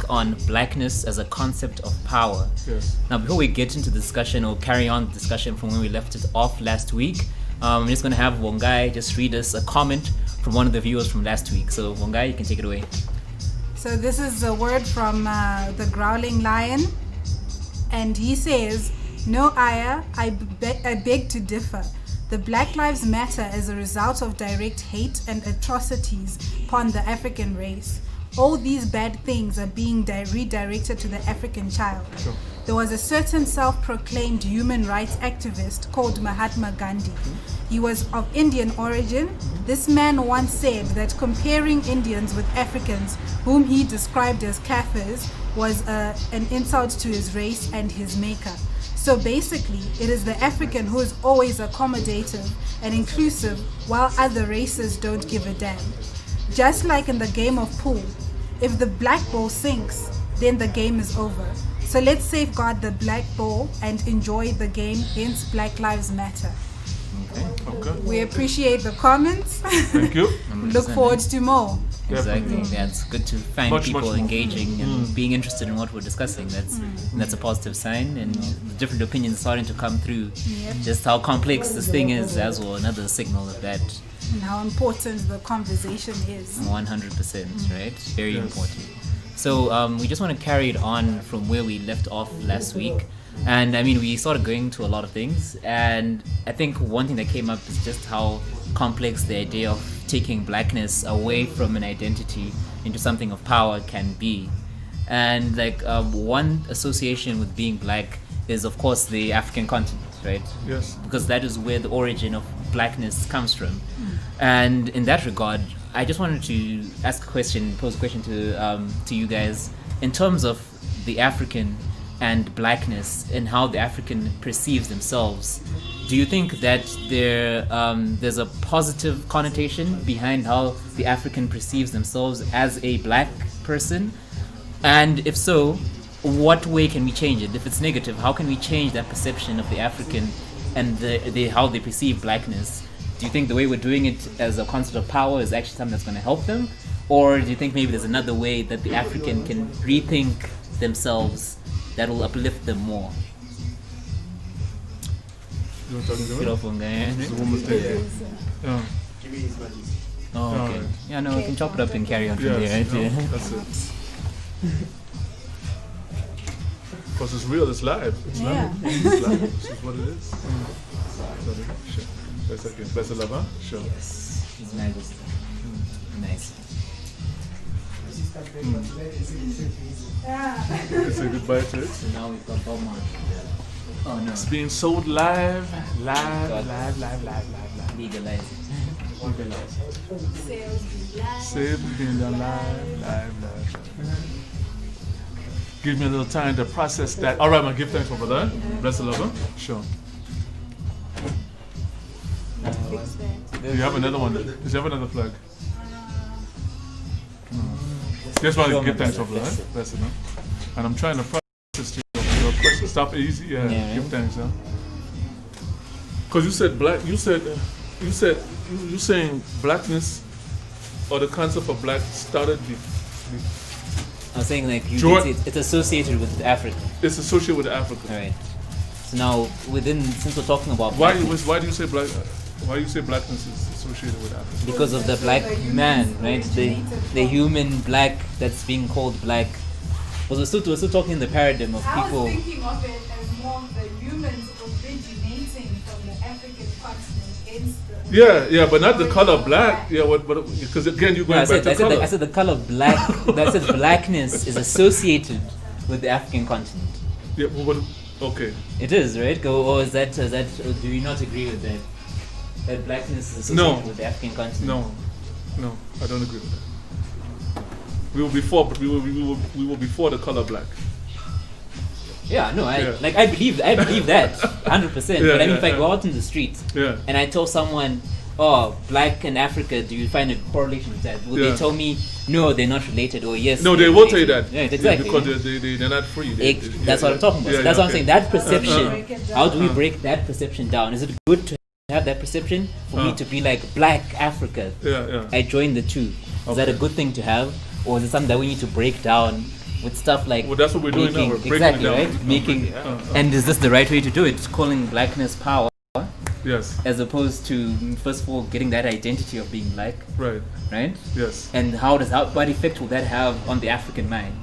on blackness as a concept of power. Yes. Now, before we get into the discussion or carry on the discussion from when we left it off last week, I'm just going to have Wongai just read us a comment from one of the viewers from last week. So, Wongai, you can take it away. So this is a word from the Growling Lion, and he says, "No, Aya, I beg to differ. The Black Lives Matter is a result of direct hate and atrocities upon the African race. All these bad things are being redirected to the African child. Sure. There was a certain self-proclaimed human rights activist called Mahatma Gandhi. He was of Indian origin. This man once said that comparing Indians with Africans, whom he described as Kafirs, was an insult to his race and his maker. So basically, it is the African who is always accommodative and inclusive, while other races don't give a damn. Just like in the game of pool, if the black ball sinks, then the game is over. So let's safeguard the black ball and enjoy the game, hence Black Lives Matter." Okay. We appreciate the comments. Thank you. Look forward to more. Exactly. Yeah, it's good to find Much people more. engaging and being interested in what we're discussing. That's a positive sign, and the different opinions starting to come through. Yep. Just how complex this thing is as well. Another signal of that. And how important the conversation is. 100%, right? Very Yes. important. So we just want to carry it on from where we left off last week. And I mean, we started going to a lot of things. And I think one thing that came up is just how complex the idea of taking blackness away from an identity into something of power can be. And like one association with being black is, of course, the African continent, right? Yes. Because that is where the origin of blackness comes from. And in that regard, I just wanted to pose a question to you guys in terms of the African and blackness and how the African perceives themselves. Do you think that there's a positive connotation behind how the African perceives themselves as a black person? And if so, what way can we change it? If it's negative, how can we change that perception of the African and how they perceive blackness? Do you think the way we're doing it as a concept of power is actually something that's going to help them? Or do you think maybe there's another way that the African can rethink themselves that will uplift them more? You want to talk Get to off on guy. the woman's thing? Yeah. Oh, okay. Alright. Yeah, no, we can chop it up and carry on from there, Yes. right? No, Yeah. that's it. Because it's real, it's live. It's Yeah. live. It's live. This is what it is. Sorry. Sure. That's okay. That's a lover? Sure. It's nice. Nice. Let's say goodbye to it. So now we've got Bob Marley. Oh no. It's being sold live. God. Live. Legalize it. Save being done live. Give me a little time to process that. All right, man. Give thanks for that. Bless the lover. Sure. Do you have another one? Does you have another flag? Just want to give thanks for that. Bless it, man. And I'm trying to process your question. Stop easy. Yeah. Yeah, Give right. thanks, huh? Because you said black. You're saying blackness or the concept of black started I was saying like it's associated with Africa. it's associated with Africa. Alright. So now since we're talking about Why blackness, do you say black? Why you say blackness is associated with Africa? because of the black man, right? The human black that's being called black. But we're still talking in the paradigm of I was people. thinking of it as more of the humans originating from the African continent. Yeah, but not the color black. Yeah, but because again you're going I back to color. said the color black. I said blackness is associated with the African continent. Yeah, but okay. It is, right? Or is that? Or do you not agree with that? That blackness is associated No. with the African continent. No, I don't agree with that. We were before the color black. Yeah, no, I Yeah. believe that 100%. Yeah, But I mean, yeah, if I yeah. go out in the street Yeah. and I tell someone, "Oh, black and Africa, do you find a correlation with that?" Would Yeah. they tell me, "No, they're not related," or "Yes"? No, they're they will tell you related? that. Yeah, exactly. because they're not free. That's what I'm talking about. Yeah, So that's what I'm okay. saying. That perception. How do we Uh-huh. break that perception down? Is it good to have that perception for me to be like Black Africa? Yeah. I join the two. Is that a good thing to have, or is it something that we need to break down with stuff like Well, that's what we're doing now. We're breaking exactly it down. right, making. And is this the right way to do it? Calling blackness power, Yes. as opposed to first of all getting that identity of being black, Right. right? Yes. And what effect will that have on the African mind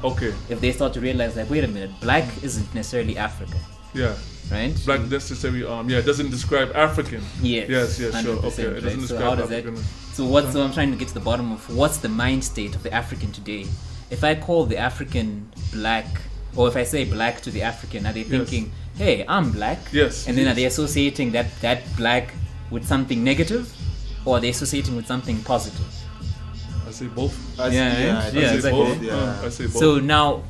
Okay. if they start to realize like, wait a minute, black isn't necessarily Africa, Yeah. right? Black necessary. It doesn't describe African. Yes. Yes. Sure. 100%, Okay. It doesn't right? So describe how does that? African. So I'm trying to get to the bottom of what's the mind state of the African today. If I call the African black, or if I say black to the African, are they thinking, hey, I'm black? Yes. And then are they associating that black with something negative, or are they associating with something positive? I say both. Yeah, I say exactly. both. I say both. So now,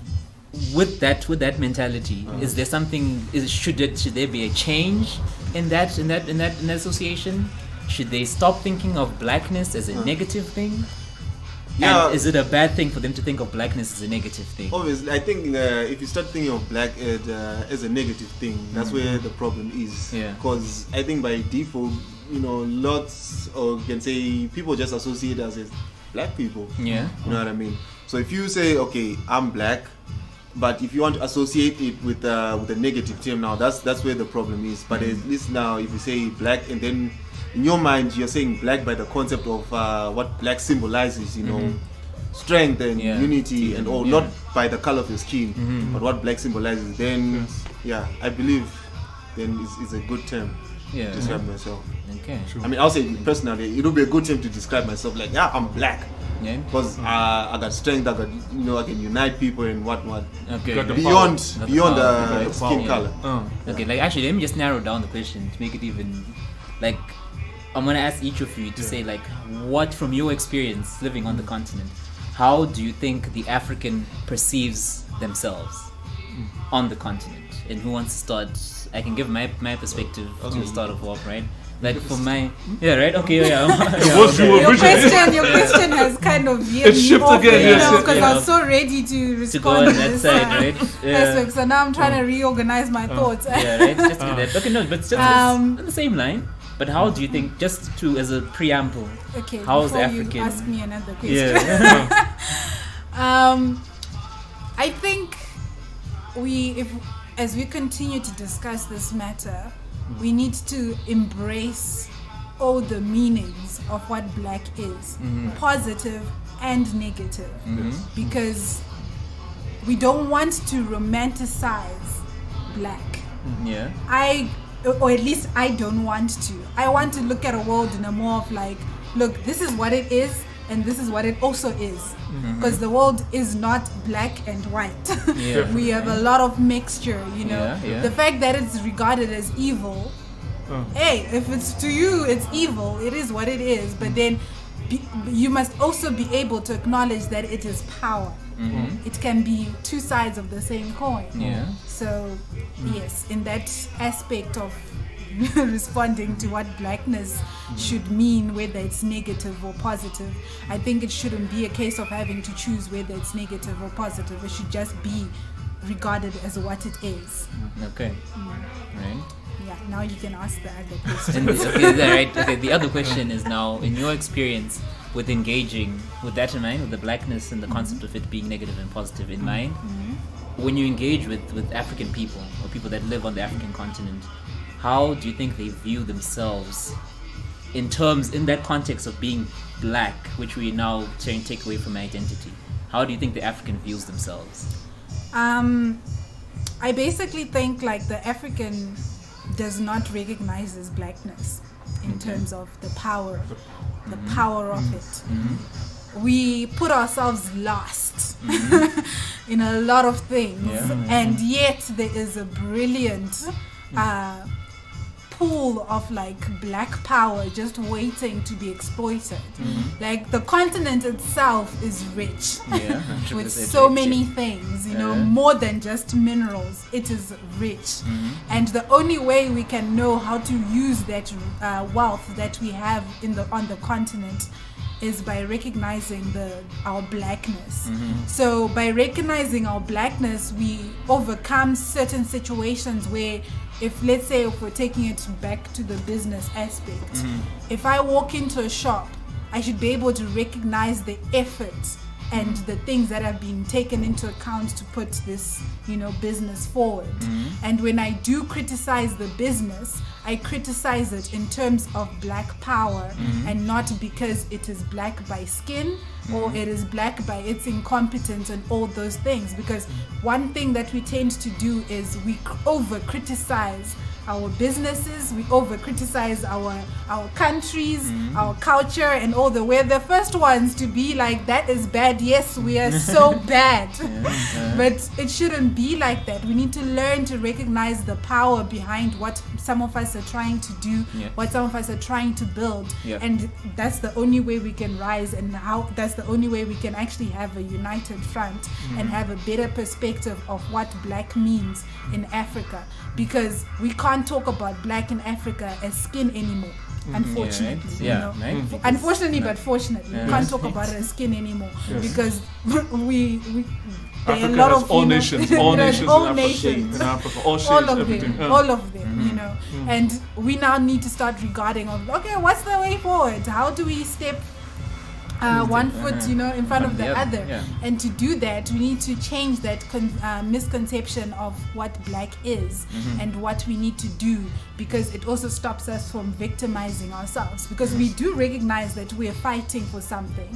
with that mentality, is there something? Should there be a change in that association? Should they stop thinking of blackness as a negative thing? Yeah. And is it a bad thing for them to think of blackness as a negative thing? Obviously, I think if you start thinking of black as a negative thing, that's where the problem is. Yeah. Because I think by default, lots, or you can say people just associate us as black people. Yeah. You know what I mean? So if you say, okay, I'm black, but if you want to associate it with a negative term, now that's where the problem is. But at least now, if you say black, and then in your mind you're saying black by the concept of what black symbolizes, strength and unity and all, not by the color of your skin, but what black symbolizes, then I believe then it's a good term to describe myself. Okay. I mean, I'll say personally, it would be a good term to describe myself, like, I'm black. Yeah. Because I got strength, I can unite people and whatnot. Okay. Got the Beyond power. the skin color. Okay. Like actually, let me just narrow down the question to make it even like. I'm gonna ask each of you to say like, what from your experience living on the continent, how do you think the African perceives themselves on the continent? And who wants to start? I can give my perspective to start off, right? Like for my right? Okay, Your question has kind of veered me shifted off, again, because I was so ready to respond go on to that this side, right? aspect. So now I'm trying to reorganize my thoughts. Right. Just do that. Okay, no, but still on the same line. But how do you think, just to as a preamble, Okay, how is before African? you ask me another question. I think as we continue to discuss this matter, we need to embrace all the meanings of what black is, positive and negative, because we don't want to romanticize black. Or at least I don't want to. I want to look at a world in a more of like, look, this is what it is and this is what it also is. Because the world is not black and white. We have a lot of mixture, The fact that it's regarded as evil, hey, if it's to you, it's evil, it is what it is. But then you must also be able to acknowledge that it is power. It can be two sides of the same coin. So yes, in that aspect of responding to what blackness should mean, whether it's negative or positive, I think it shouldn't be a case of having to choose whether it's negative or positive. It should just be regarded as what it is. Okay. Right. Yeah, now you can ask the other question. Okay, the other question is now, in your experience with engaging with that in mind, with the blackness and the concept of it being negative and positive in mind, when you engage with African people or people that live on the African continent, how do you think they view themselves in that context of being black, which we now trying to take away from identity? How do you think the African views themselves? I basically think like the African does not recognize this blackness in terms of the power of it. We put ourselves last in a lot of things, and yet there is a brilliant pool of like black power just waiting to be exploited. Like the continent itself is rich with so many things, more than just minerals. It is rich, and the only way we can know how to use that wealth that we have on the continent is by recognizing our blackness. So by recognizing our blackness, we overcome certain situations where, let's say if we're taking it back to the business aspect, if I walk into a shop, I should be able to recognize the effort and the things that have been taken into account to put this, business forward. And when I do criticize the business, I criticize it in terms of black power and not because it is black by skin or it is black by its incompetence and all those things. Because one thing that we tend to do is we over criticize our businesses, we over criticize our countries, our culture, and all the we're the first ones to be like, that is bad. Yes, we are so bad. But it shouldn't be like that. We need to learn to recognize the power behind what some of us are trying to do, what some of us are trying to build. And that's the only way we can rise, and that's the only way we can actually have a united front and have a better perspective of what black means in Africa. Because we can't talk about black in Africa as skin anymore, unfortunately. Unfortunately, but fortunately, we can't talk about it as skin anymore because we there are a lot of all nations, all nations in Africa, all shades, everything. All of them, and we now need to start regarding okay, what's the way forward? How do we step one foot, in front of the other? And to do that, we need to change that misconception of what black is and what we need to do, because it also stops us from victimizing ourselves. Because we do recognize that we are fighting for something.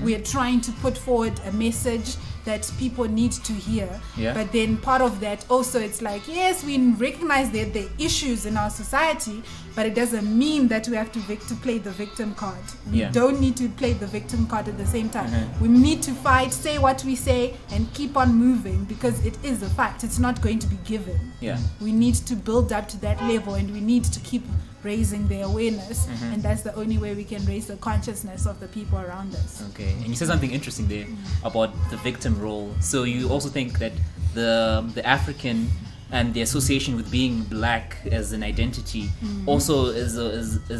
We are trying to put forward a message that people need to hear. But then part of that also, it's like, yes, we recognize that there are issues in our society, but it doesn't mean that we have to play the victim card. We don't need to play the victim card at the same time. We need to fight, say what we say, and keep on moving, because it is a fact. It's not going to be given. We need to build up to that level, and we need to keep raising the awareness, and that's the only way we can raise the consciousness of the people around us. Okay, and you said something interesting there about the victim role. So you also think that the African and the association with being black as an identity also is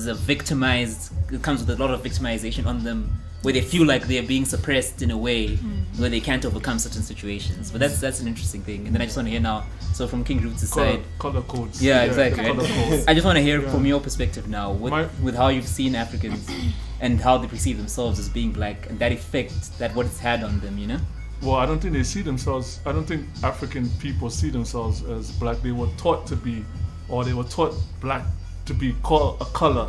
a victimized, it comes with a lot of victimization on them, where they feel like they're being suppressed in a way where they can't overcome certain situations. But that's an interesting thing. And then I just want to hear now, so from KingRoots' side, color codes. Exactly. Color codes. I just want to hear from your perspective now, with how you've seen Africans and how they perceive themselves as being black, and that effect that what it's had on them, Well, I don't think they see themselves, I don't think African people see themselves as black. They were taught to be, or they were taught black to be called a color,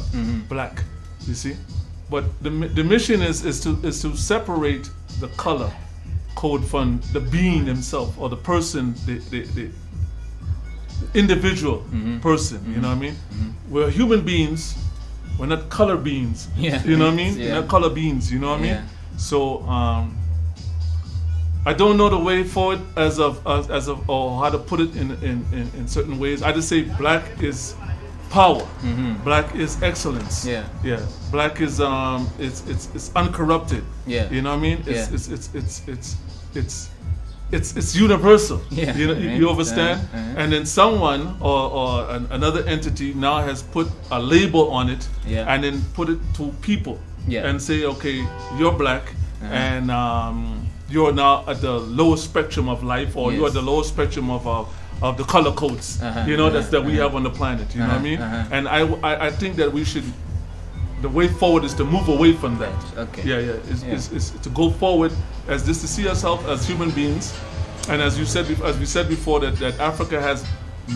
black, you see? But the mission is to separate the color code from the being himself, or the person, the individual person, you know what I mean? We're human beings, we're not color beings, you know what I mean? We're not color beings, you know what I mean? So, I don't know the way forward as of or how to put it in certain ways. I just say black is power. Black is excellence. Black is it's uncorrupted. You know what I mean? It's universal. You understand? And then someone or another entity now has put a label on it, and then put it to people and say, okay, you're black, and you're now at the lowest spectrum of life, or you're at the lowest spectrum of the color codes, that we have on the planet. You know what I mean? And I think that we should. The way forward is to move away from that. Is to go forward as this, to see ourselves as human beings, and as we said before, that Africa has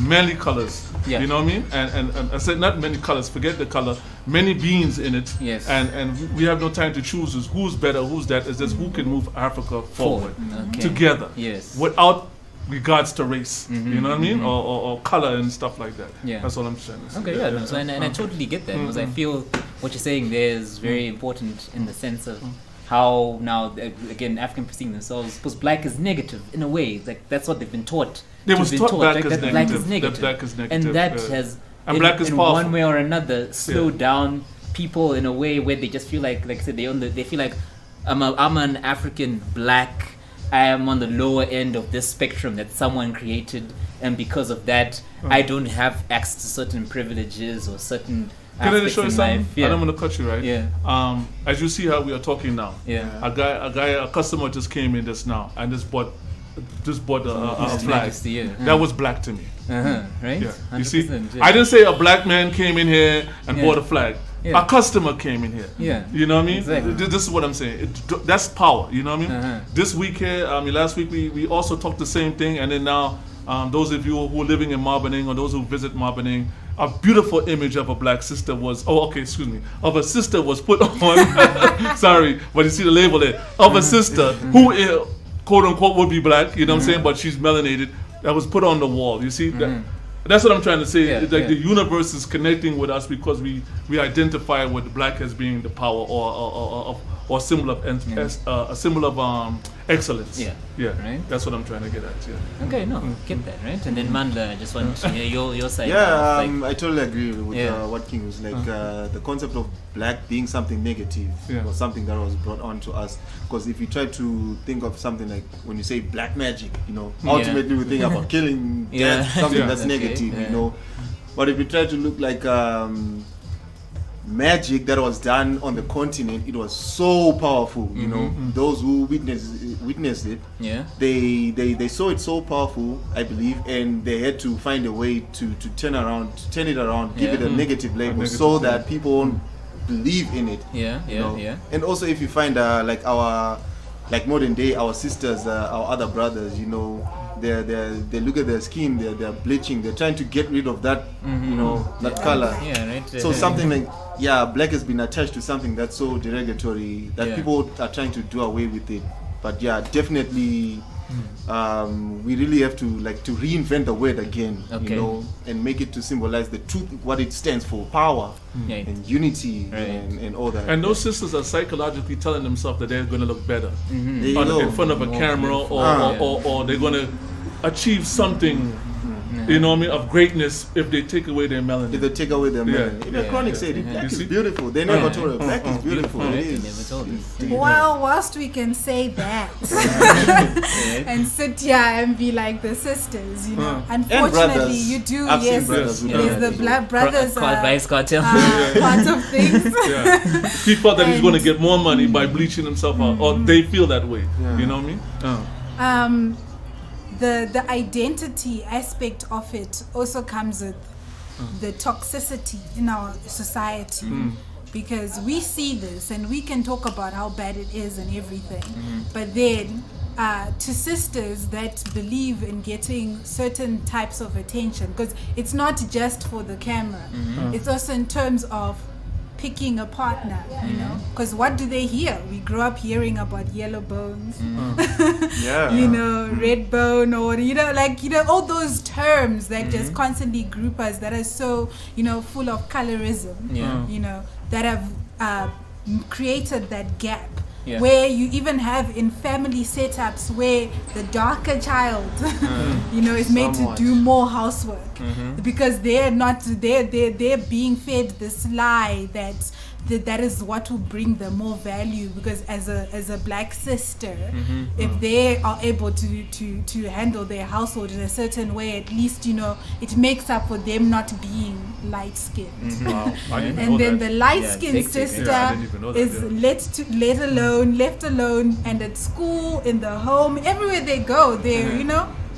many colors. You know what I mean? And I said not many colors. Forget the color. Many beings in it. And we have no time to choose who's better, who's that. It's just who can move Africa forward together. Without regards to race, you know what I mean, or color and stuff like that. That's all I'm saying. And I totally get that, because I feel what you're saying there is very important in the sense of how now again African perceiving themselves, because black is negative in a way, like that's what they've been taught. They was taught black is negative, and that has black is in powerful. one way or another slowed down people in a way where they just feel like I said, they feel like I'm an African black. I am on the lower end of this spectrum that someone created, and because of that, I don't have access to certain privileges or certain Can I aspects show you in something? life. I don't want to cut you, right? As you see how we are talking now, a customer just came in just now and just bought a flag. That was black to me. Right? You see, I didn't say a black man came in here and bought a flag. a customer came in here. Yeah. You know what I mean? Exactly. This is what I'm saying. That's power. You know what I mean? This week here, last week we also talked the same thing, and then now those of you who are living in Marbening or those who visit Marbening, a beautiful image of a black sister was, of a sister was put on. Sorry, but you see the label there, of a sister who is, quote unquote, would be black, you know what I'm saying, but she's melanated, that was put on the wall. You see, that's what I'm trying to say. Yeah, it's like the universe is connecting with us because we identify with black as being the power or symbol of a symbol of excellence. Yeah. Right. That's what I'm trying to get at. Yeah. Okay, get that right. And then Mandla, I just wanted to hear your side. Yeah, I totally agree with what King was like. The concept of black being something negative was something that was brought on to us. Because if you try to think of something like when you say black magic, ultimately we think about killing, death, something that's negative, But if you try to look like magic that was done on the continent, it was so powerful. Those who witnessed it, they saw it so powerful, I believe, and they had to find a way to turn it around, give it a negative label, so that people won't believe in it. And also, if you find like modern day, our sisters, our other brothers, they look at their skin, they're bleaching, they're trying to get rid of that, that color. So something like, black has been attached to something that's so derogatory that people are trying to do away with it. But definitely, we really have to reinvent the word again, and make it to symbolize the truth, what it stands for, power and unity and all that. And those sisters are psychologically telling themselves that they're going to look better in front of a camera, or they're going to achieve something, of greatness if they take away their melanin. If they take away their melanin. Even Chronic said it, black is beautiful. They never told her black is beautiful. It is. Well, whilst we can say that and sit here and be like the sisters, unfortunately you do, yes, the black brothers vice cartel. part of things. He thought that he's going to get more money by bleaching himself out, or they feel that way. You know what I mean? The identity aspect of it also comes with the toxicity in our society, because we see this and we can talk about how bad it is and everything, but then to sisters that believe in getting certain types of attention, because it's not just for the camera, it's also in terms of picking a partner, because what do they hear? We grew up hearing about yellow bones, red bone, or all those terms that just constantly group us, that are so full of colorism, that have created that gap. Where you even have in family setups where the darker child, is made to do more housework because they're being fed this lie that is what will bring them more value, because as a black sister, if they are able to handle their household in a certain way, at least it makes up for them not being light skinned. And then the light skinned sister is left alone, and at school, in the home, everywhere they go, they're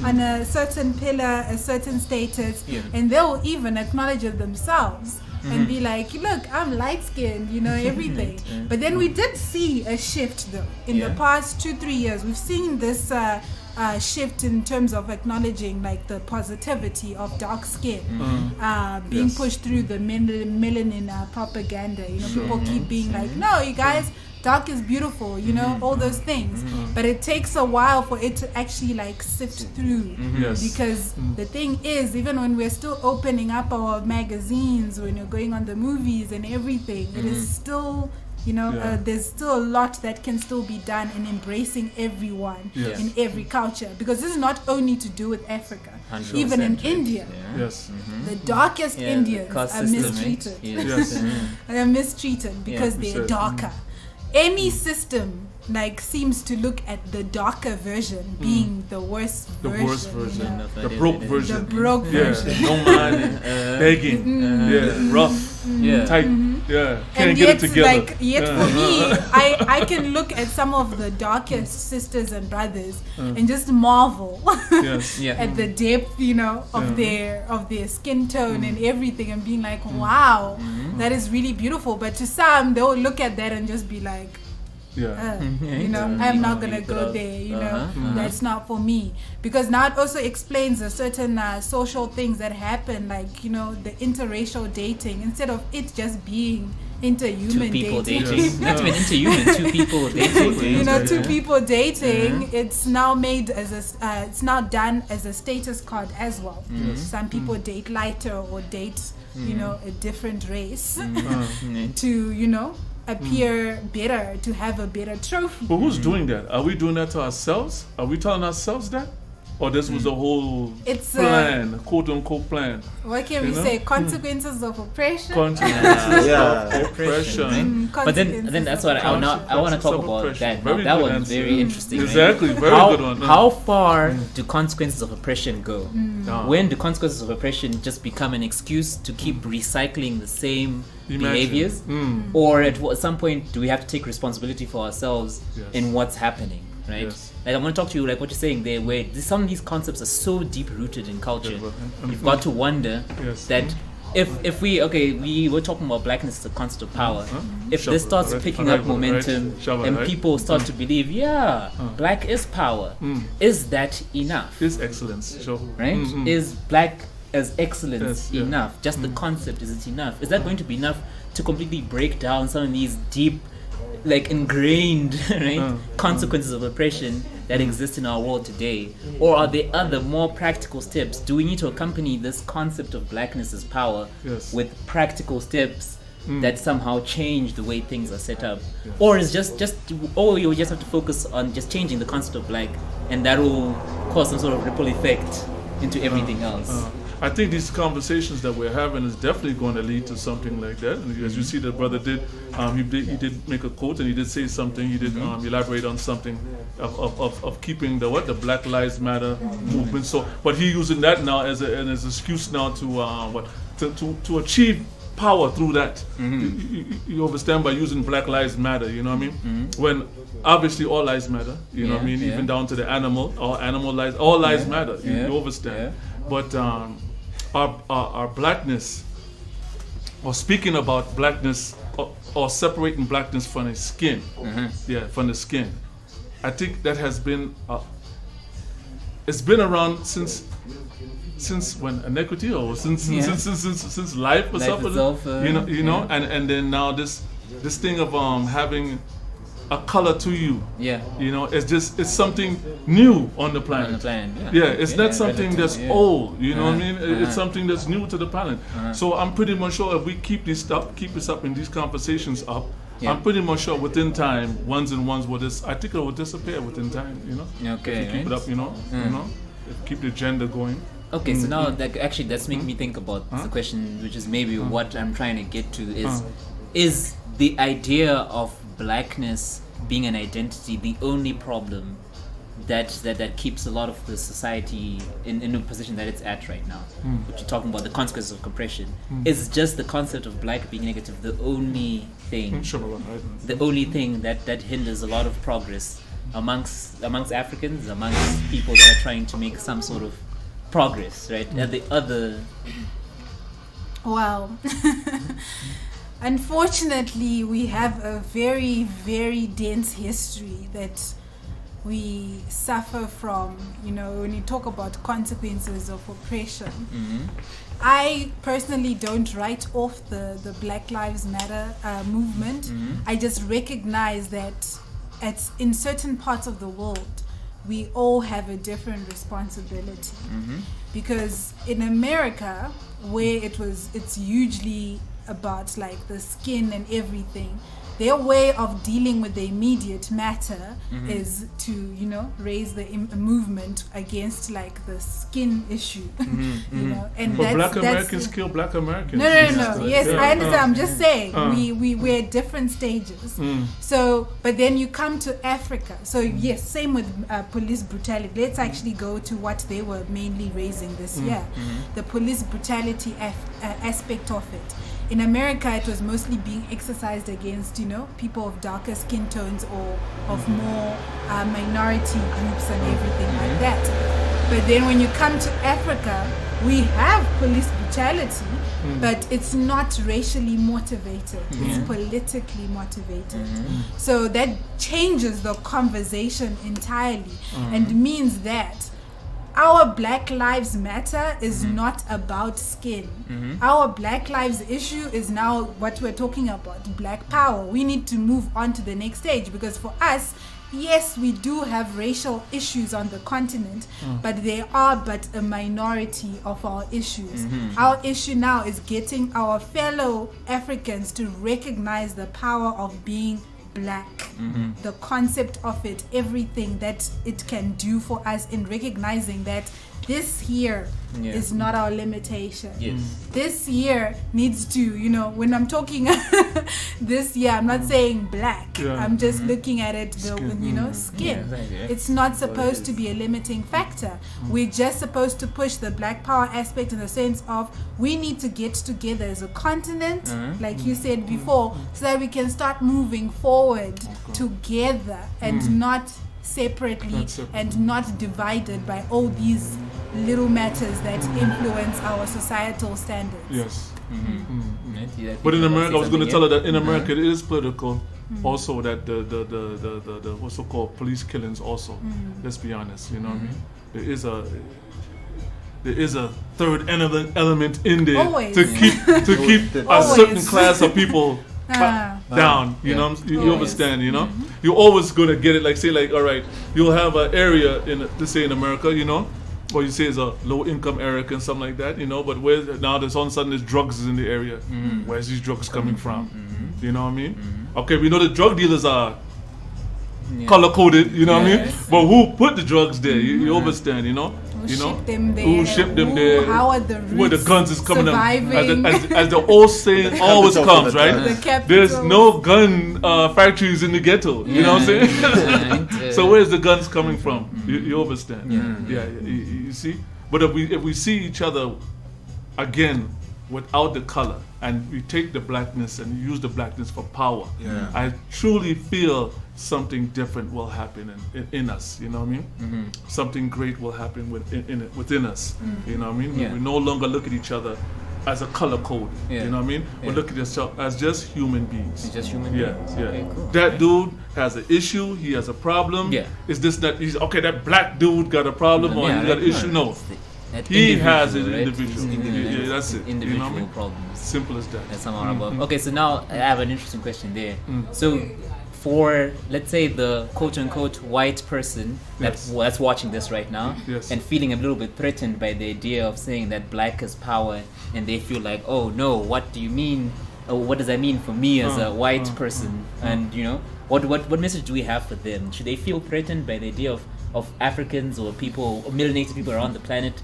on a certain pillar, a certain status, and they'll even acknowledge it themselves. And be like, look, I'm light-skinned, everything. But then we did see a shift, though. In the past 2-3 years, we've seen this shift in terms of acknowledging, the positivity of dark skin being pushed through the melanin propaganda. People keep being like, no, you guys, dark is beautiful, all those things. But it takes a while for it to actually sift through. Because the thing is, even when we're still opening up our magazines, when you're going on the movies and everything, it is still, there's still a lot that can still be done in embracing everyone in every culture. Because this is not only to do with Africa. Even in India, the darkest Indians are mistreated. They're mistreated because they're darker. Any system seems to look at the darker version being the worst version. The broke version. The broke version. No money, begging, rough, tight. Can't and get yet, it together. for me, I can look at some of the darkest sisters and brothers and just marvel at the depth, of their skin tone and everything, and being like, wow, that is really beautiful. But to some, they'll look at that and just be like, I'm not gonna go there, that's not for me. Because now it also explains a certain social things that happen, like the interracial dating, instead of it just being interhuman dating. Not even interhuman, two people dating. Two people dating. It's now made as it's now done as a status card as well. Some people date lighter or date a different race to appear better, to have a better trophy. But who's doing that? Are we doing that to ourselves? Are we telling ourselves that? Or this was a whole plan, quote unquote plan? What can we say? Consequences of oppression? Consequences of oppression. But then that's what I want to talk about. That was very interesting. Exactly, right? Very good one. How far do consequences of oppression go? When do consequences of oppression just become an excuse to keep recycling the same behaviors? Or at some point do we have to take responsibility for ourselves in what's happening? Right? Yes. Like I want to talk to you like what you're saying there, where some of these concepts are so deep rooted in culture. You've got to wonder that if we were talking about blackness as a concept of power. If this starts picking up momentum and people start to believe, black is power, is that enough? Is excellence, right? Is black as excellence enough? Just the concept, is it enough? Is that going to be enough to completely break down some of these deep, like ingrained consequences of oppression that exist in our world today? Or are there other more practical steps? Do we need to accompany this concept of blackness as power with practical steps that somehow change the way things are set up? Or is or you just have to focus on just changing the concept of black, and that will cause some sort of ripple effect into everything else? I think these conversations that we're having is definitely going to lead to something like that. And as you see, the brother did, he did make a quote, and he did say something. He did elaborate on something of keeping the Black Lives Matter movement. So, but he using that now as an excuse now to achieve power through that. You understand, by using Black Lives Matter. You know what I mean? When obviously all lives matter. You know what I mean? Even down to the animal, all lives matter. You understand? But our blackness, or speaking about blackness, or separating blackness from the skin, from the skin, I think that has been it's been around since when inequity, or since life or something, and then now this thing of having a color to you, it's something new on the planet. It's not something that's old, what I mean? It's something that's new to the planet. So I'm pretty much sure if we keep this up in these conversations up, I'm pretty much sure within time, ones and ones I think it will disappear within time, if we keep it up, keep the gender going. Okay, so now that's making me think about the question, which is maybe what I'm trying to get to is the idea of blackness being an identity the only problem that keeps a lot of the society in the position that it's at right now? Which you're talking about the consequences of compression. Is just the concept of black being negative the only thing that hinders a lot of progress amongst Africans, amongst people that are trying to make some sort of progress, right? At the other... Well, unfortunately, we have a very, very dense history that we suffer from, when you talk about consequences of oppression. I personally don't write off the Black Lives Matter movement. I just recognize that in certain parts of the world, we all have a different responsibility. Because in America, where it's hugely about like the skin and everything, their way of dealing with the immediate matter is to raise the movement against like the skin issue. And but Black Americans kill Black Americans. No. Yes, I understand. I'm just saying we're at different stages. So, but then you come to Africa. So yes, same with police brutality. Let's actually go to what they were mainly raising this year, the police brutality aspect of it. in America, it was mostly being exercised against, people of darker skin tones or of more minority groups and everything like that. But then when you come to Africa, we have police brutality, but it's not racially motivated. It's politically motivated. So that changes the conversation entirely and means that our Black Lives Matter is not about skin. Our Black Lives issue is now what we're talking about, Black power. We need to move on to the next stage, because for us, yes, we do have racial issues on the continent, but they are but a minority of our issues. Our issue now is getting our fellow Africans to recognize the power of being Black, the concept of it, everything that it can do for us, in recognizing that this here is not our limitation. This year needs to, when I'm talking this year, I'm not saying black. I'm just looking at it, skin. It's not supposed to be a limiting factor. We're just supposed to push the Black power aspect in the sense of we need to get together as a continent, like you said before, so that we can start moving forward together and not separately and not divided by all these little matters that influence our societal standards. Yes. But in America, I was going to tell her that in America it is political. Also, that the what's so called police killings. Also, let's be honest. You know what I mean? There is a third element in there to keep a certain class of people down. You know, you understand. You're always gonna get it. All right, you'll have an area in America. Or you say it's a low-income area and something like that, but where now there's all of a sudden there's drugs in the area. Where's these drugs coming from? You know what I mean? Okay, we know the drug dealers are color-coded, you know what I mean? But who put the drugs there? You understand, Who shipped them there? Who shipped them there? How are the roots where the guns is coming surviving? as the old saying always comes, right? There's no gun factories in the ghetto. You know what I'm saying? So where's the guns coming from? You understand? You see? But if we see each other again without the color, and we take the blackness and use the blackness for power, I truly feel something different will happen in us. You know what I mean? Something great will happen within us. You know what I mean? We no longer look at each other as a color code. You know what I mean? We look at ourselves as just human beings. Just human beings. Okay, cool. That dude has an issue. He has a problem. Is this that? That black dude got a problem or he got an issue? No. He has an individual. That's it. Individual problems. Simple as that. That's somehow above. Okay, so now I have an interesting question there. So, for let's say the quote-unquote white person that's watching this right now and feeling a little bit threatened by the idea of saying that black is power, and they feel like, oh no, what do you mean? What does that mean for me as a white person? And what message do we have for them? Should they feel threatened by the idea of Africans or people, or melanated people around the planet,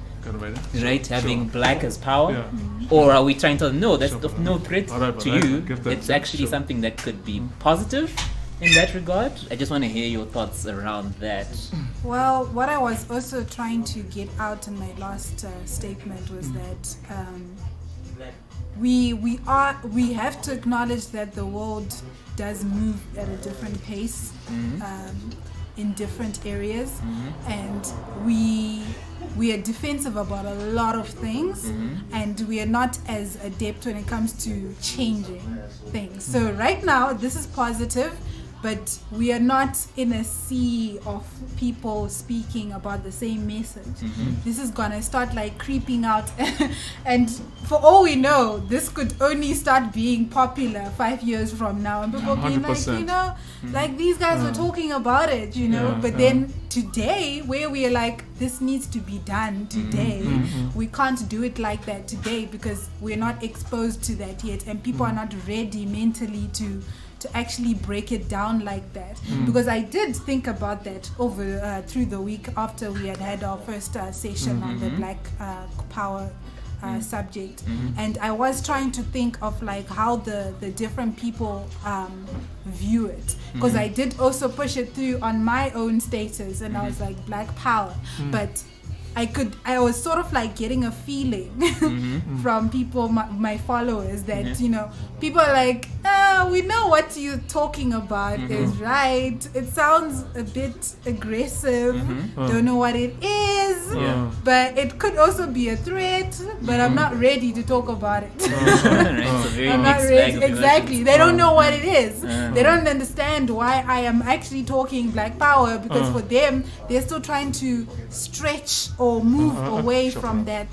having black as power? Or are we trying to no, that's of no threat to you? It's actually something that could be positive in that regard. I just want to hear your thoughts around that. Well, what I was also trying to get out in my last statement was that we have to acknowledge that the world does move at a different pace in different areas, and we are defensive about a lot of things, and we are not as adept when it comes to changing things. So right now this is positive, but we are not in a sea of people speaking about the same message. This is gonna start creeping out and for all we know, this could only start being popular 5 years from now, and people being these guys were talking about it, but then today, where we are this needs to be done today, we can't do it like that today because we're not exposed to that yet, and people are not ready mentally to actually break it down like that. Because I did think about that over through the week after we had our first session on the Black Power subject, and I was trying to think of how the different people view it, because I did also push it through on my own status, and I was Black Power, but I was sort of like getting a feeling from people, my followers, that people are like, we know what you're talking about is right. It sounds a bit aggressive. Don't know what it is, but it could also be a threat. But I'm not ready to talk about it. I'm not ready. Exactly. They don't know what it is. They don't understand why I am actually talking Black Power, because for them, they're still trying to stretch or move away from that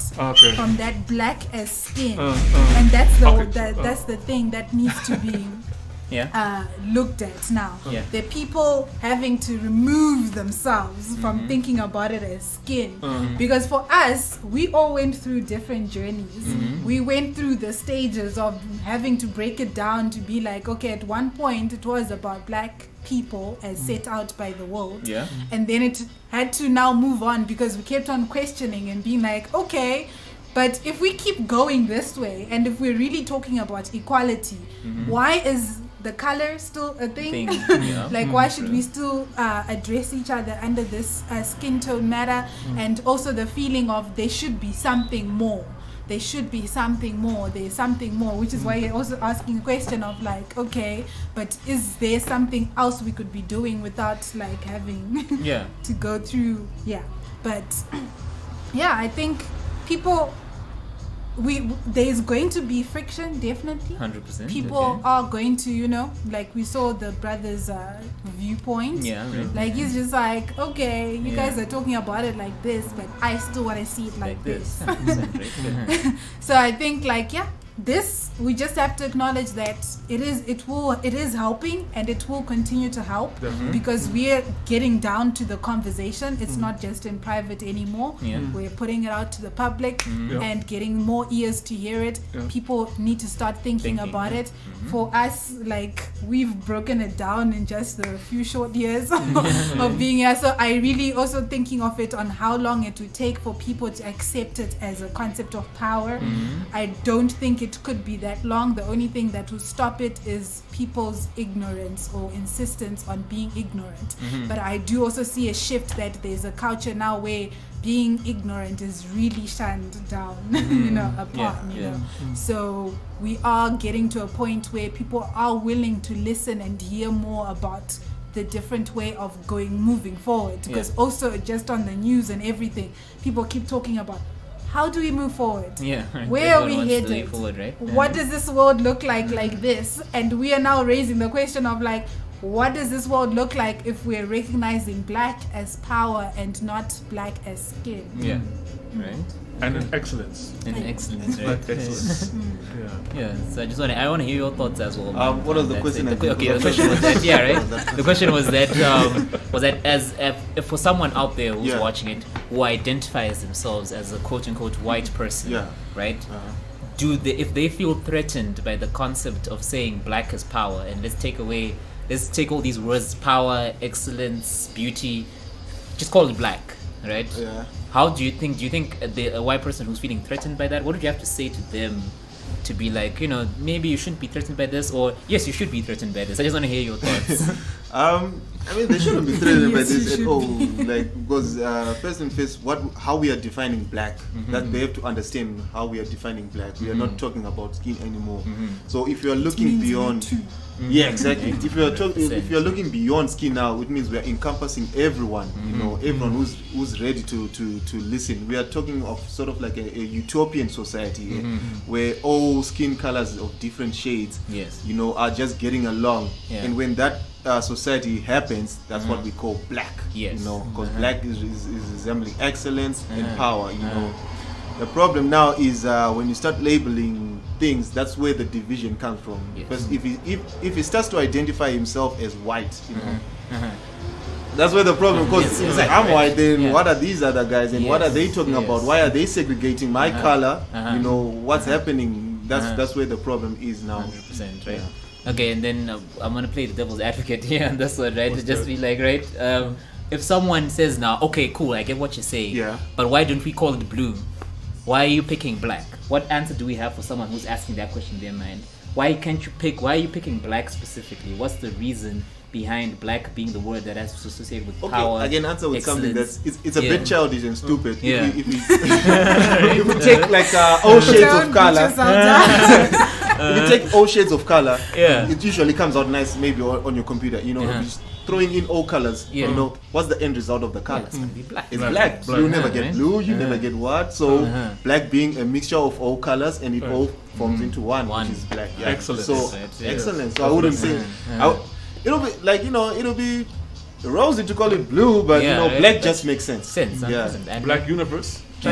black as skin, and that's the thing that needs to be looked at now. The people having to remove themselves from thinking about it as skin, because for us, we all went through different journeys. We went through the stages of having to break it down to be like, okay, at one point it was about black people as set out by the world, and then it had to now move on because we kept on questioning and being like, okay, but if we keep going this way, and if we're really talking about equality, why is the color still a thing? Like, why should we still address each other under this skin tone matter? And also the feeling of there should be something more. There should be something more. There's something more, which is why you're also asking a question of like, okay, but is there something else we could be doing without like having to go through? But I think people, there's going to be friction, definitely. 100%. People are going to, like we saw the brother's viewpoint. Like, he's just like, okay, you guys are talking about it like this, but I still want to see it like this. So I think like, this, we just have to acknowledge that it is helping, and it will continue to help, because we're getting down to the conversation. It's not just in private anymore. We're putting it out to the public and getting more ears to hear it. People need to start thinking about it. For us, like, we've broken it down in just a few short years of being here. So I really also thinking of it on how long it would take for people to accept it as a concept of power. I don't think it could be that long. The only thing that will stop it is people's ignorance or insistence on being ignorant. But I do also see a shift that there's a culture now where being ignorant is really shunned down, apart. So we are getting to a point where people are willing to listen and hear more about the different way of moving forward. Because also just on the news and everything, people keep talking about, how do we move forward? Where are we headed? Forward, right? What does this world look like this? And we are now raising the question of like, what does this world look like if we're recognizing black as power and not black as skin? Right. And in excellence. And excellence, right? Excellence. So I want to hear your thoughts as well. What was the question? The question was that, right? The question was that as if for someone out there who's watching it, who identifies themselves as a quote unquote white person, right? If they feel threatened by the concept of saying black is power, and let's take all these words, power, excellence, beauty, just call it black, right? How do you think a white person who's feeling threatened by that, what would you have to say to them to be like, maybe you shouldn't be threatened by this, or yes, you should be threatened by this? I just want to hear your thoughts. I mean, they shouldn't be threatened by this at all. Like, because first and first, how we are defining black, that they have to understand how we are defining black. We are not talking about skin anymore. So if you are looking beyond, exactly. If you are looking beyond skin now, it means we are encompassing everyone. Everyone who's ready to listen. We are talking of sort of like a utopian society where all skin colors of different shades, are just getting along. And when that society happens, that's what we call black. Because black is resembling excellence and power. The problem now is when you start labeling things, that's where the division comes from. Because if he starts to identify himself as white, that's where the problem comes. I'm white, then what are these other guys, and what are they talking about? Why are they segregating my color? What's happening? That's where the problem is now. 100%, right? Okay, and then I'm gonna play the devil's advocate here on this one, right? To just be like, right? If someone says now, okay, cool, I get what you're saying, but why don't we call it blue? Why are you picking black? What answer do we have for someone who's asking that question in their mind? Why are you picking black specifically? What's the reason behind black being the word that has associated with Okay, power. again, answer with something excellence. that's it's a bit childish and stupid. Yeah. If we take like all shades of color. If you take all shades of color, it usually comes out nice maybe on your computer. You know, just throwing in all colors. You know, what's the end result of the color? It's gonna be black. It's black. So you never get blue. You never get what. So black being a mixture of all colors, and it all forms into one, which is black. Yeah. Excellent. So excellent. So I wouldn't say. It'll be like, you know, it'll be rosy to call it blue, but you know, black just makes sense. Yeah. Black universe. I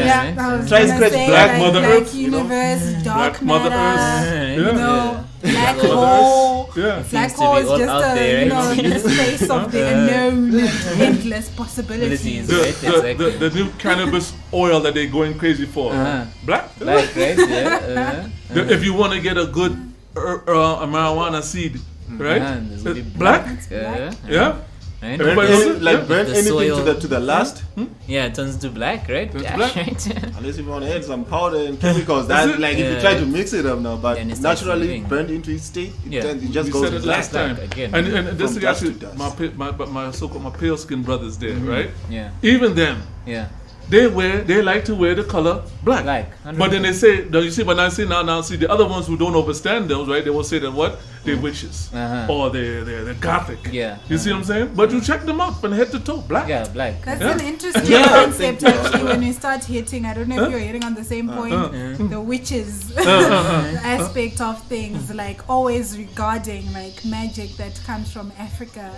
was try gonna scratch say, Black like, Mother Black Earth, universe, dark Black Mother matter, Earth. you know, black hole. Black hole is just there, you know, the space of the unknown and endless possibilities. The new cannabis oil that they're going crazy for. Black, right? Yeah. If you want to get a good a marijuana seed, right? Black. Yeah. Right? Burn anything to the last. Yeah, it turns to black, right? Black. Unless if you want to add some powder and chemicals, that like if you try to mix it up now, but naturally burnt into its state, it just goes said it last time. Again. And this is actually my so-called my pale skinned brothers there, right? Yeah. Even them. Yeah. They like to wear the color black. But then they say, you see, but now see the other ones who don't understand those, right? They will say that what? They're witches. Or they're gothic. Yeah. You see what I'm saying? But you check them out from head to toe, black. Yeah, black. That's an interesting concept actually when we start hitting, I don't know if you're hitting on the same point, the witches aspect of things, like always regarding like magic that comes from Africa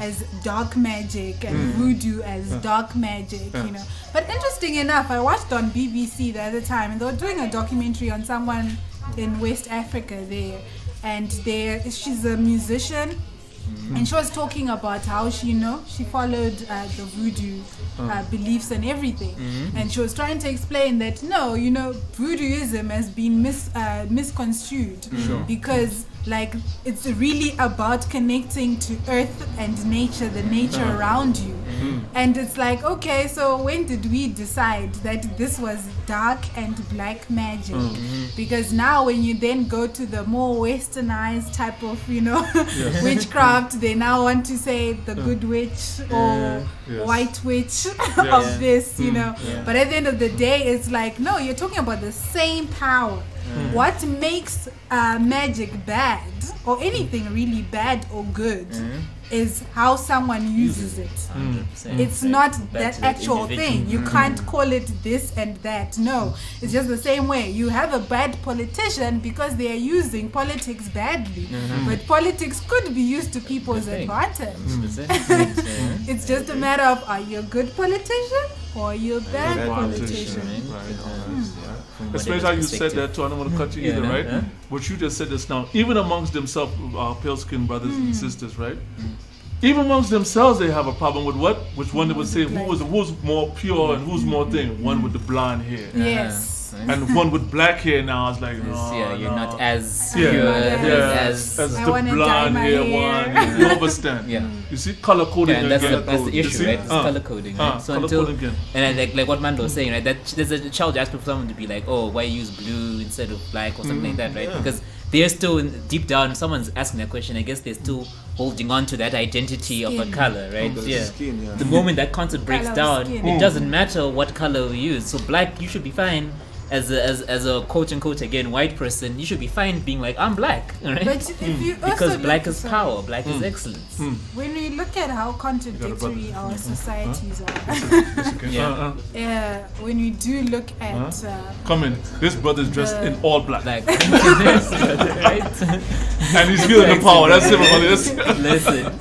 as dark magic and voodoo as dark magic, you know. But interesting enough, I watched on BBC the other time and they were doing a documentary on someone in West Africa there, and she's a musician, and she was talking about how she followed the voodoo beliefs and everything, and she was trying to explain that voodooism has been misconstrued because like it's really about connecting to earth and nature, the nature around you. And it's like, okay, so when did we decide that this was dark and black magic? Because now when you then go to the more westernized type of witchcraft, they now want to say the good witch or white witch of this, but at the end of the day it's like, no, you're talking about the same power. What makes magic bad or anything really bad or good is how someone uses it. It's not that actual thing. You can't call it this and that. No, it's just the same way. You have a bad politician because they are using politics badly, but politics could be used to people's advantage. It's just a matter of, are you a good politician or are you a bad politician? Especially how you said that too. I don't want to cut you either, right? But you just said this now. Even amongst themselves, our pale-skinned brothers and sisters, right? Even amongst themselves, they have a problem with what? Which one they would say who's more pure and who's more thing? One with the blonde hair. Yes. And one with black hair now. It's like, no, you're not as pure as the blonde hair one. You understand? You see, color coding and that's again. That's the issue, right? It's color coding, right? So until and like what Mando was saying, right? That there's a challenge aspect for someone to be like, oh, why use blue instead of black or something like that, right? Because they're still deep down, someone's asking that question, I guess they're still holding on to that identity of a color, right? The moment that concept breaks down, it doesn't matter what color we use. So black, you should be fine as a quote unquote again white person. You should be fine being like, I'm black, right? But if you because black is power, black is excellence. When we look at how contradictory our societies are, when we do look at come in, this brother's dressed in all black. Right? And he's feeling the power. That's simple. Listen.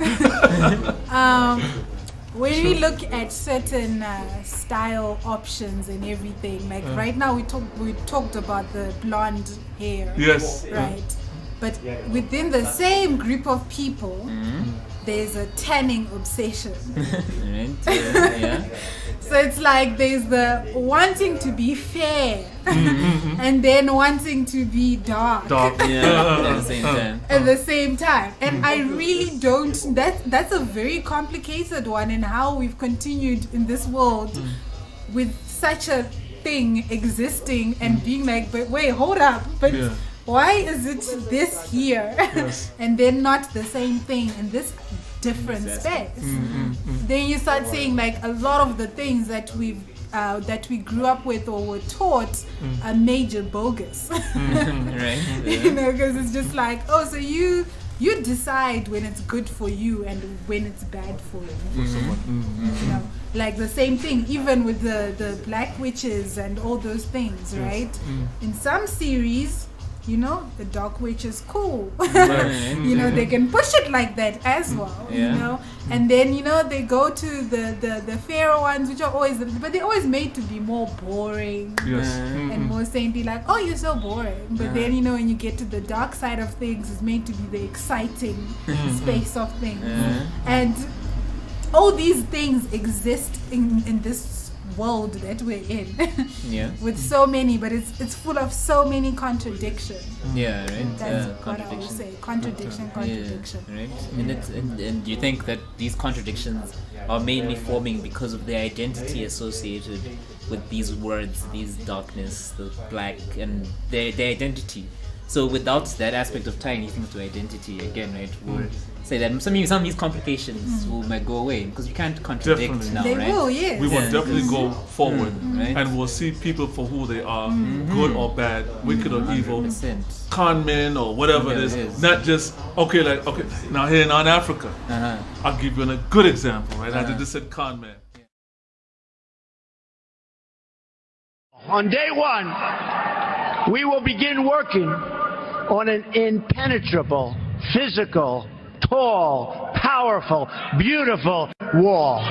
When we look at certain style options and everything, like right now we talked about the blonde hair. Yes. Right. But within the same group of people, there's a tanning obsession. So it's like there's the wanting to be fair and then wanting to be dark. At the same time. At the same time. And I really don't, that's a very complicated one in how we've continued in this world with such a thing existing and being like, but wait, hold up. But why is it this here and then not the same thing? And this different space. Then you start saying like a lot of the things that we grew up with or were taught are major bogus. Right. You know, because it's just like, oh, so you decide when it's good for you and when it's bad for you. You know, like the same thing, even with the black witches and all those things, right? In some series, you know, the dark witch is cool. You know, they can push it like that as well. You know, and then you know they go to the fairer ones, which are always, but they're always made to be more boring and more saintly. Like, oh, you're so boring. But then you know when you get to the dark side of things, it's made to be the exciting space of things. And all these things exist in this world that we're in. With so many, but it's full of so many contradictions. That's what I would say. Contradiction. Right. And do you think that these contradictions are mainly forming because of the identity associated with these words, these darkness, the black, and their identity? So without that aspect of tying anything to identity, again, right, we'll say that some of these complications might go away because you can't contradict now, they right? will, yes. We will definitely go forward, and we'll see people for who they are, good or bad, wicked or evil, 100%. con men or whatever it is. Not just, okay, now here in Africa, I'll give you a good example, right? I just said con man. On day one, we will begin working on an impenetrable, physical, tall, powerful, beautiful wall.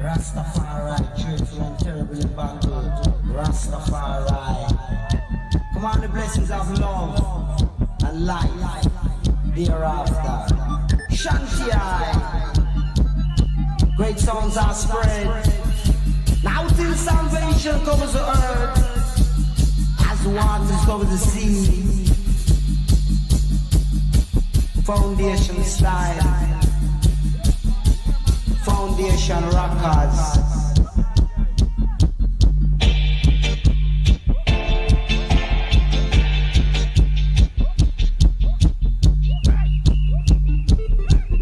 Rastafari, cheerful and terribly bundled. Rastafari. Come on, the blessings of love and life thereafter. Shanti I. Great songs are spread. Now till salvation covers the earth, as the waters cover the sea. Foundation style, foundation rockers.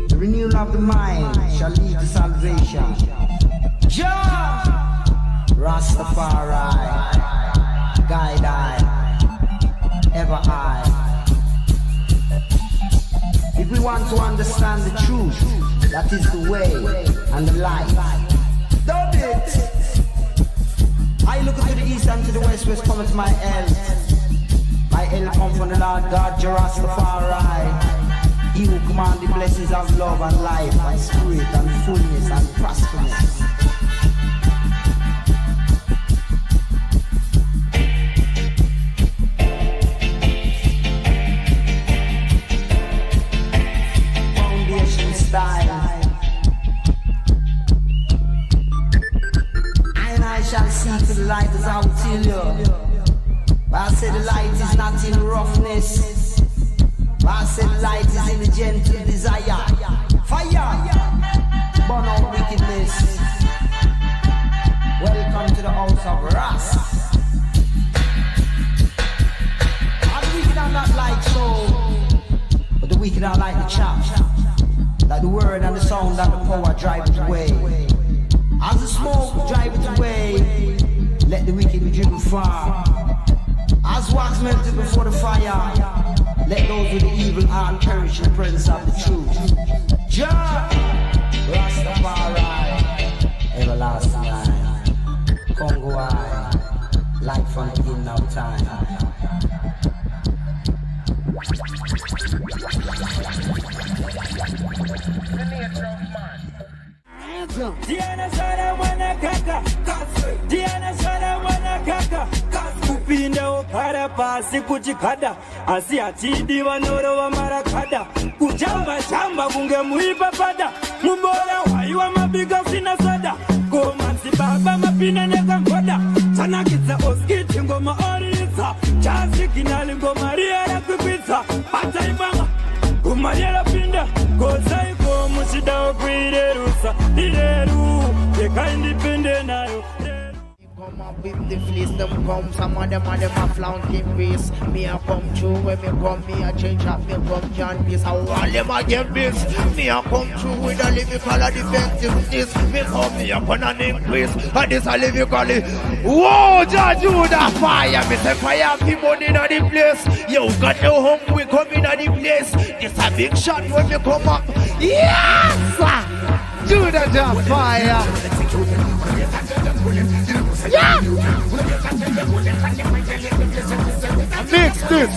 The renewal of the mind shall lead to salvation. Jah Rastafari, guide I, ever I. If we want to understand the truth, that is the way and the light. Dub it! I look to the east and to the west, west coming to my help. My help come from the Lord God, Jah Rastafari. He will command the blessings of love and life and spirit and fullness and prosperous. And I shall see to the light as I will tell you. But I say the light is not in roughness, but I say the light is in the gentle desire. Fire, burn out wickedness. Welcome to the house of Ras. All the wicked are not like so, but the wicked are like the chaff. That the word and the sound and the power drive it away. As the smoke drive it away, let the wicked be driven far. As wax melted before the fire, let those with the evil heart perish in the presence of the truth. Jah Rastafari, everlasting life. Congo I, light from the beginning of time. Diana Sara wana kaka, Diana Sara wana kaka, kupinda opara pasi kuchikada, asi atidi vanoro wa marakada, kuchamba chamba kunge muipa pada, mumbora waiwa mabiga sina sada, goma sibaba mapina neka mkoda, chanakitza oskiti ngoma orisa, chasi kinali ngoma riera kupitza, pata ibanga, kumariera pinda, koza iko mushida okwirerusa, ireru, yeka independent nayo. Come up with the fleece, them come, some of them a flanking race. Me a come through, when me come, me a change up, me come John Peace. All them a get this, me a come through with a lyrical defensiveness. Me come, me up on an increase, and this a lyrical. Whoa, Jah Judah fire, me say fire, people in the place. You got no home, we come in the place. This a big shot when me come up. Yes, Judah Jah fire. Yeah! Mix this!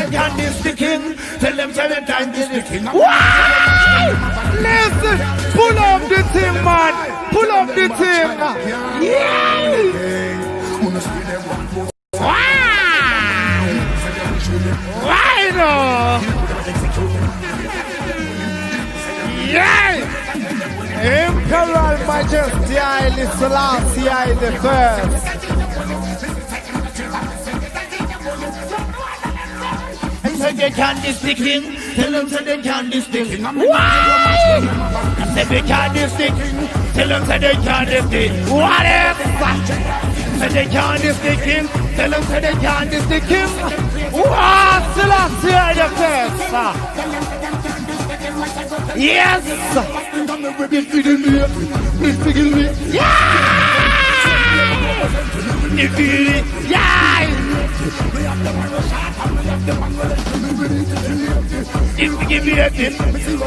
Can this the king? Tell them can this the king? Why? Listen! Pull up the thing, man! Pull up the thing! Yeah! Why? Why no? Yeah! Imperial Majesty Haile Selassie I the first. Say they can't this the king. Tell them say they can't this the king. Why? Say they can't this the king. Tell them say they can't this the king. What is that? Say they can't this the king. Tell them say they can't this the king. What? Selassie I the first. Yes! Yeah! Give me that tip.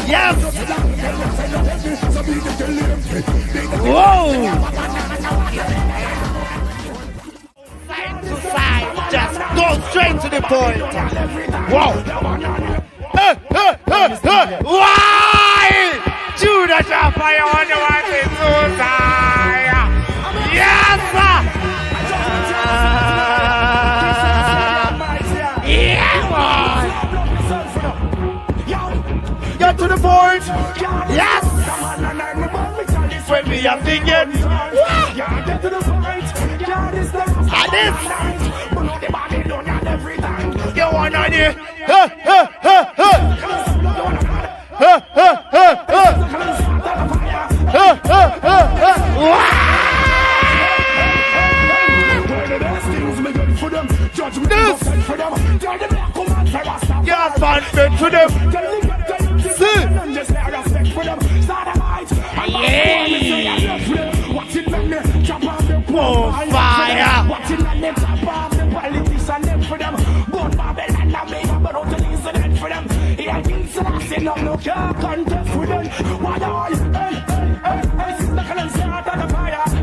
Yes! Whoa! Side to side, just go straight to the point. Whoa! Why? Judah Jah fire on the one in Suicide. Yes, sir. Yeah, boy. get to the point. Yes. When we are thinking, get to the point. And this. You want on it? Get man bed to them. See. Oh, fire.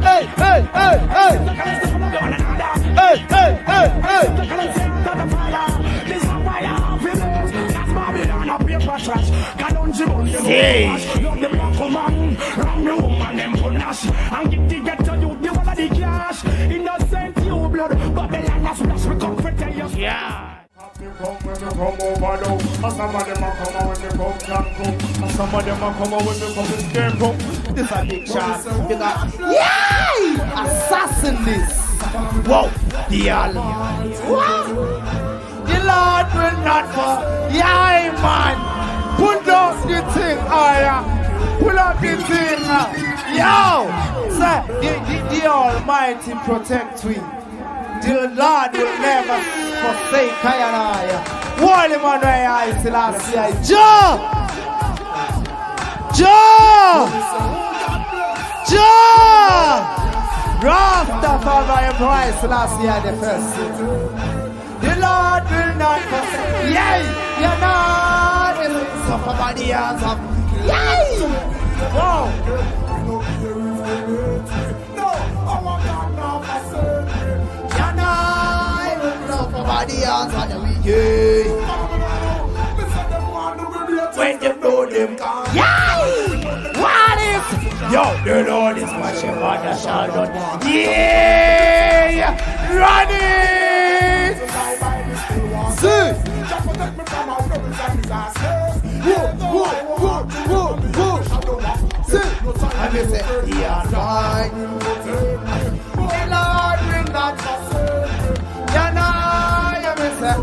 Hey, hey, hey, hey. Hey, hey, hey, hey. Yeah. Some of them come out when they come in scarecrow. This is a big shot. Yay! Assassin this. Whoa! The Almighty. The Lord will not fall. Yay, man! Put up the thing, pull up the thing. Yo! Say, the Almighty protect we. The Lord will never forsake I. Holy man, I see last year. Joe! Rastafari Price last year the first. The Lord will not forsake. Yay! You're not in somebody else. Yay! Wow! You're not in somebody else. Yay! When you know them, yay! What is? Yo, the Lord is watching what the shall done. Yeah! Run it! See! See! And they say, yeah, fine. The Lord will not forsake. Yeah, no, you may say.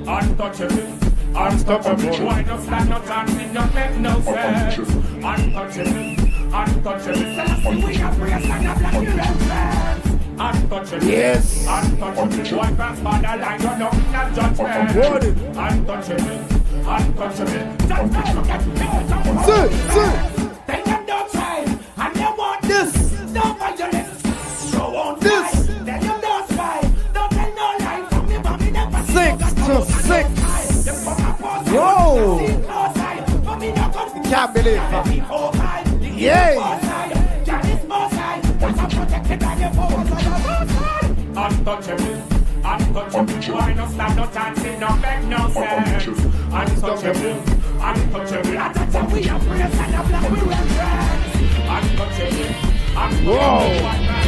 Untouchable, unstoppable. Why not stand up and it don't make no sense? Untouchable, untouchable. We are free and stand up like the red fans. Untouchable, yes. Untouchable. Why pass by the line? You're not in a judgment. Untouchable, untouchable. See. They them don't try and they want this. No violence. So on this. They them don't spy. Don't tell no lie. From me, but me never 6 to 6. Whoa! Can't believe it. Yay! Untouchable, untouchable. Why not stand no chance? It don't make no sense. Untouchable, untouchable. We are free and stand up like we were friends. Untouchable, untouchable.